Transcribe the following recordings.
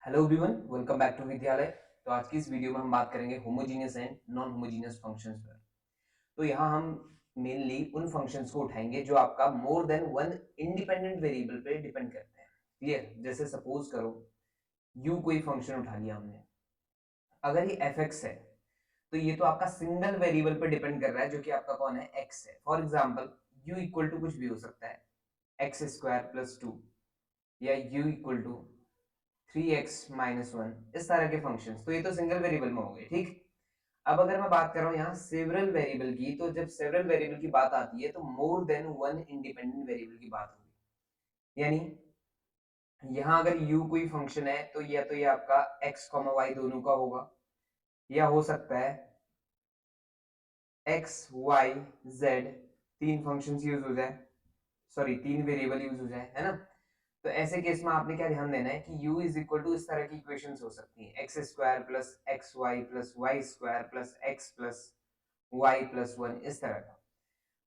Hello everyone, welcome back to Vidyalaya. तो आज की इस वीडियो में हम बात करेंगे homogeneous and non homogeneous functions पर। तो यहाँ हम मेनली उन फंक्शंस को उठाएंगे जो आपका more than one independent variable पे डिपेंड करते हैं। क्लियर? जैसे सपोज करो u कोई फंक्शन उठा लिया हमने। अगर ये fx है तो ये तो आपका सिंगल वेरिएबल पे डिपेंड कर रहा है जो कि आपका कौन है, x है। For example u equal to कुछ भी हो सकता है, एक्स स्क्वायर प्लस टू, या u इक्वल टू 3x-1, इस तरह के फंक्शंस। तो ये तो सिंगल वेरिएबल में हो गए, ठीक। अब अगर मैं बात कर रहा हूँ यहाँ सेवरल वेरिएबल की, तो जब सेवरल वेरिएबल की बात आती है तो more than one independent variable की बात होगी। यानी यहाँ अगर u कोई फंक्शन है तो या तो ये आपका x, y दोनों का होगा, या हो सकता है x, y, z, तीन फंक्शंस यूज हो जाए, सॉरी तीन वेरिएबल यूज हो जाए, है ना। तो ऐसे केस में आपने क्या ध्यान देना है कि u इज इक्वल टू इस तरह की इक्वेशंस हो सकती हैं, X square plus x Y plus Y square plus X plus Y plus one, इस तरह का।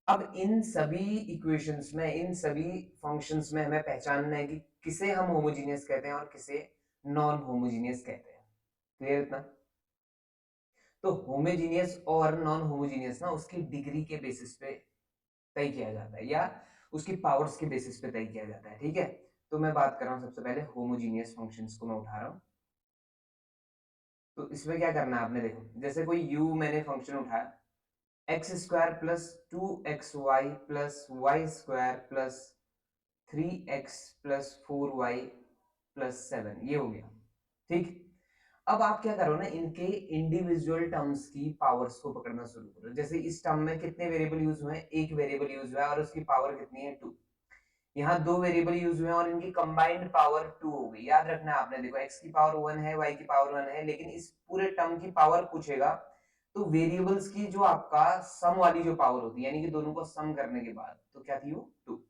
अब इन सभी इक्वेशंस में, इन सभी फंक्शंस में हमें पहचानना है कि किसे हम होमोजीनियस कहते हैं और किसे नॉन होमोजीनियस कहते हैं। क्लियर इतना? तो होमोजीनियस और नॉन होमोजीनियस ना उसकी डिग्री के बेसिस पे तय किया जाता है, या उसकी पावर्स के बेसिस पे तय किया जाता है, ठीक है। तो मैं बात कर रहा हूँ सबसे पहले होमोजीनियस फंक्शंस को मैं उठा रहा हूँ। तो इसमें क्या करना है आपने, देखो जैसे कोई u मैंने फंक्शन उठाया, X square plus two X Y plus Y square plus three X plus four Y plus seven, ये हो गया, ठीक। अब आप क्या करो ना, इनके इंडिविजुअल टर्म्स की पावर्स को पकड़ना शुरू करो। जैसे इस टर्म में कितने वेरिएबल यूज हुए हैं, एक वेरिएबल यूज हुआ है और उसकी पावर कितनी है, टू। यहाँ दो वेरिएबल यूज हुए हैं और इनकी कंबाइंड पावर टू हो गई। याद रखना आपने, देखो x की पावर वन है, y की पावर वन है, लेकिन इस पूरे टर्म की पावर पूछेगा तो वेरिएबल्स की जो आपका सम वाली जो पावर होती है, यानी कि दोनों को सम करने के बाद, तो क्या थी वो, टू।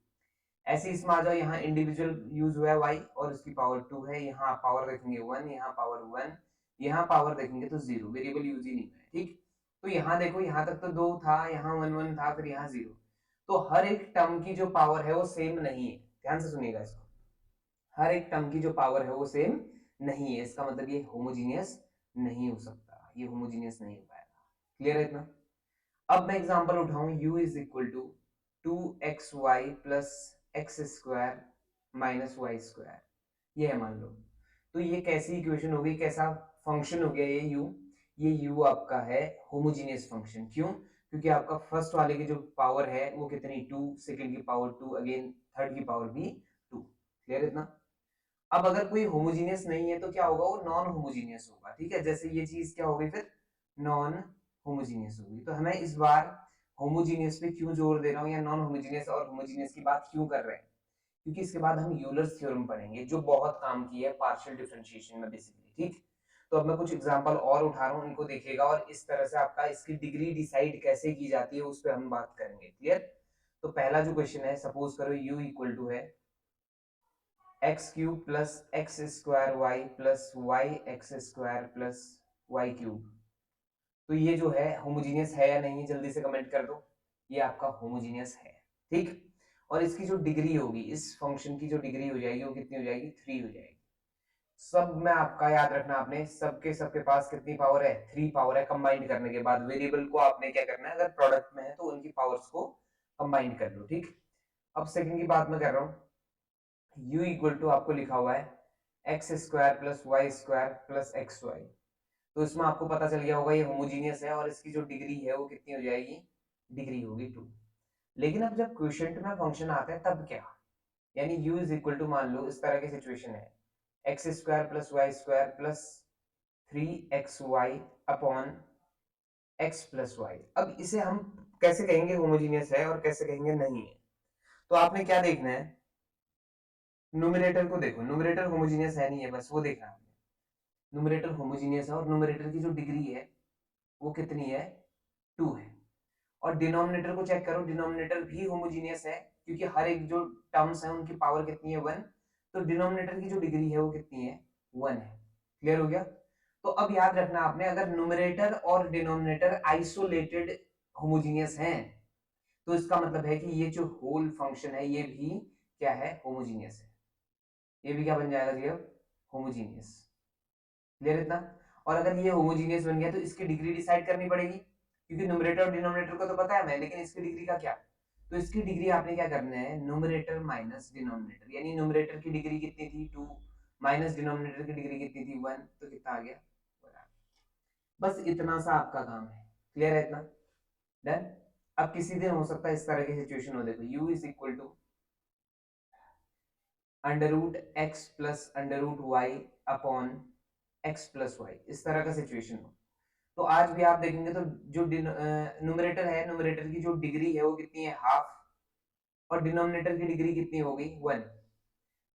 ऐसे इसमें आ जाओ, यहाँ इंडिविजुअल यूज हुआ है y और उसकी पावर टू है, यहाँ आप पावर देखेंगे वन, यहाँ पावर वन, यहाँ पावर देखेंगे तो जीरो, वेरिएबल यूज ही नहीं है, ठीक। तो यहाँ देखो, यहाँ तक तो दो था, यहाँ वन वन था, फिर यहाँ जीरो। तो हर एक टर्म की जो पावर है वो सेम नहीं है, ध्यान से सुनिएगा इसको। हर एक टर्म की जो पावर है वो सेम नहीं है, इसका मतलब ये होमोजीनियस नहीं हो सकता, ये होमोजीनियस नहीं हो पाएगा। क्लियर है इतना? अब मैं एग्जांपल उठाऊं, u is equal to two X Y plus x square minus Y square, ये है मान लो। तो ये कैसी इक्वेशन हो गई, कैसा फंक्शन हो गया ये u आपका है होमोजीनियस फंक्शन। क्यों? क्योंकि आपका फर्स्ट वाले की जो पावर है वो कितनी, टू, सेकंड की पावर टू, अगेन थर्ड की पावर भी टू। क्लियर इतना? अब अगर कोई होमोजीनियस नहीं है तो क्या होगा, वो नॉन होमोजीनियस होगा, ठीक है। जैसे ये चीज क्या हो गई फिर, नॉन होमोजीनियस होगी। तो हमें इस बार होमोजीनियस पे क्यों जोर दे रहा हूँ, या नॉन होमोजीनियस और होमोजीनियस की बात क्यों कर रहे हैं, क्योंकि इसके बाद हम यूलर्स थ्योरम पढ़ेंगे जो बहुत काम की है पार्शियल डिफरेंशिएशन में बेसिकली, ठीक। तो अब मैं कुछ एग्जांपल और उठा रहा हूँ, इनको देखिएगा, और इस तरह से आपका इसकी डिग्री डिसाइड कैसे की जाती है उस पर हम बात करेंगे। क्लियर? तो पहला जो क्वेश्चन है, सपोज करो u इक्वल टू है x cube plus x square y plus y x square plus y cube. तो ये जो है होमोजीनियस है या नहीं, जल्दी से कमेंट कर दो। ये आपका होमोजीनियस है, ठीक। और इसकी जो डिग्री होगी, इस फंक्शन की जो डिग्री हो जाएगी वो कितनी हो जाएगी, थ्री हो जाएगी। सब में आपका याद रखना आपने, सबके सबके पास कितनी पावर है, थ्री पावर है। कंबाइंड करने के बाद वेरिएबल को आपने क्या करना है, अगर प्रोडक्ट में है तो उनकी पावर्स को कंबाइंड कर लो, ठीक। अब सेकंड की बात मैं कर रहा हूँ, u इक्वल टू आपको लिखा हुआ है x square plus Y square plus x y. तो इसमें आपको पता चल गया होगा ये होमोजीनियस है और इसकी जो डिग्री है वो कितनी हो जाएगी, डिग्री होगी टू। लेकिन अब जब क्वोशिएंट में फंक्शन आता है तब क्या, यानी u इज इक्वल टू, मान लो इस तरह की सिचुएशन है, x square plus Y square plus three x y upon x plus y. अब इसे हम कैसे कहेंगे होमोजीनियस है और कैसे कहेंगे नहीं है। तो आपने क्या देखना है, न्यूमरेटर को देखो, न्यूमरेटर होमोजीनियस है नहीं है, बस वो देखना है। न्यूमरेटर होमोजीनियस है और न्यूमरेटर की जो डिग्री है वो कितनी है, टू है। और डिनोमिनेटर को चेक करो, डिनोमिनेटर भी होमोजीनियस है, क्योंकि हर एक जो टर्म्स है उनकी पावर कितनी है, वन। तो डिनोमिनेटर की जो डिग्री है वो कितनी है, वन है। क्लियर हो गया? तो अब याद रखना आपने, अगर न्यूमरेटर और डिनोमिनेटर आइसोलेटेड होमोजीनियस हैं तो इसका मतलब है कि ये जो होल फंक्शन है ये भी क्या है, होमोजीनियस है। ये भी क्या बन जाएगा जी, अब होमोजीनियस। क्लियर इतना? और अगर ये होमोजीनियस बन गया तो इसकी डिग्री डिसाइड करनी पड़ेगी, क्योंकि न्यूमरेटर और डिनोमिनेटर को तो पता है हमें, लेकिन इसकी डिग्री का क्या? तो इसकी डिग्री आपने क्या करना है, न्यूमरेटर माइनस डिनोमिनेटर, यानी न्यूमरेटर की डिग्री कितनी थी 2 माइनस डिनोमिनेटर की डिग्री कितनी थी 1, तो कितना आ गया 1। बस इतना सा आपका काम है। क्लियर है इतना? डन। अब किसी दिन हो सकता है इस तरह की सिचुएशन हो, देखो u is equal to under root x plus under root y upon x plus y, इस तरह का सिचुएशन हो। तो आज भी आप देखेंगे तो जो न्यूमरेटर है, न्यूमरेटर की जो डिग्री है वो कितनी है, हाफ, और डिनोमिनेटर की डिग्री कितनी हो गई 1।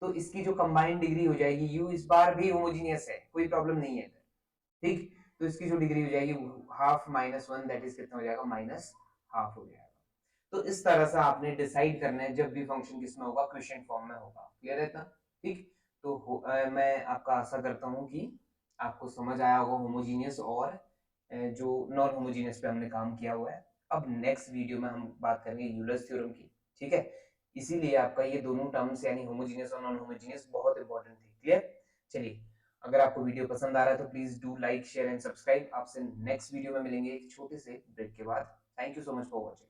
तो इसकी जो कंबाइंड डिग्री हो जाएगी, u इस बार भी होमोजीनियस है, कोई प्रॉब्लम नहीं है, ठीक। तो इसकी जो डिग्री हो जाएगी हाफ माइनस 1, दैट इज कितना हो जाएगा, माइनस हाफ हो जाएगा। तो इस तरह से आपने डिसाइड करना है जब भी फंक्शन किसमें होगा, क्वेश्चन फॉर्म में होगा। क्लियर है इतना? ठीक। तो मैं आपका आशा करता हूं कि आपको समझ आया होगा होमोजीनियस और जो नॉन होमोजीनियस पे हमने काम किया हुआ है। अब नेक्स्ट वीडियो में हम बात करेंगे यूलर्स थ्योरम की, ठीक है। इसीलिए आपका ये दोनों टर्म्स यानी होमोजीनियस और नॉन होमोजीनियस बहुत इंपॉर्टेंट थे। क्लियर? चलिए, अगर आपको वीडियो पसंद आ रहा है तो please do like share and subscribe. आपसे नेक्स्ट वीडियो में मिलेंगे एक छोटे से ब्रेक के बाद। Thank you so much for watching.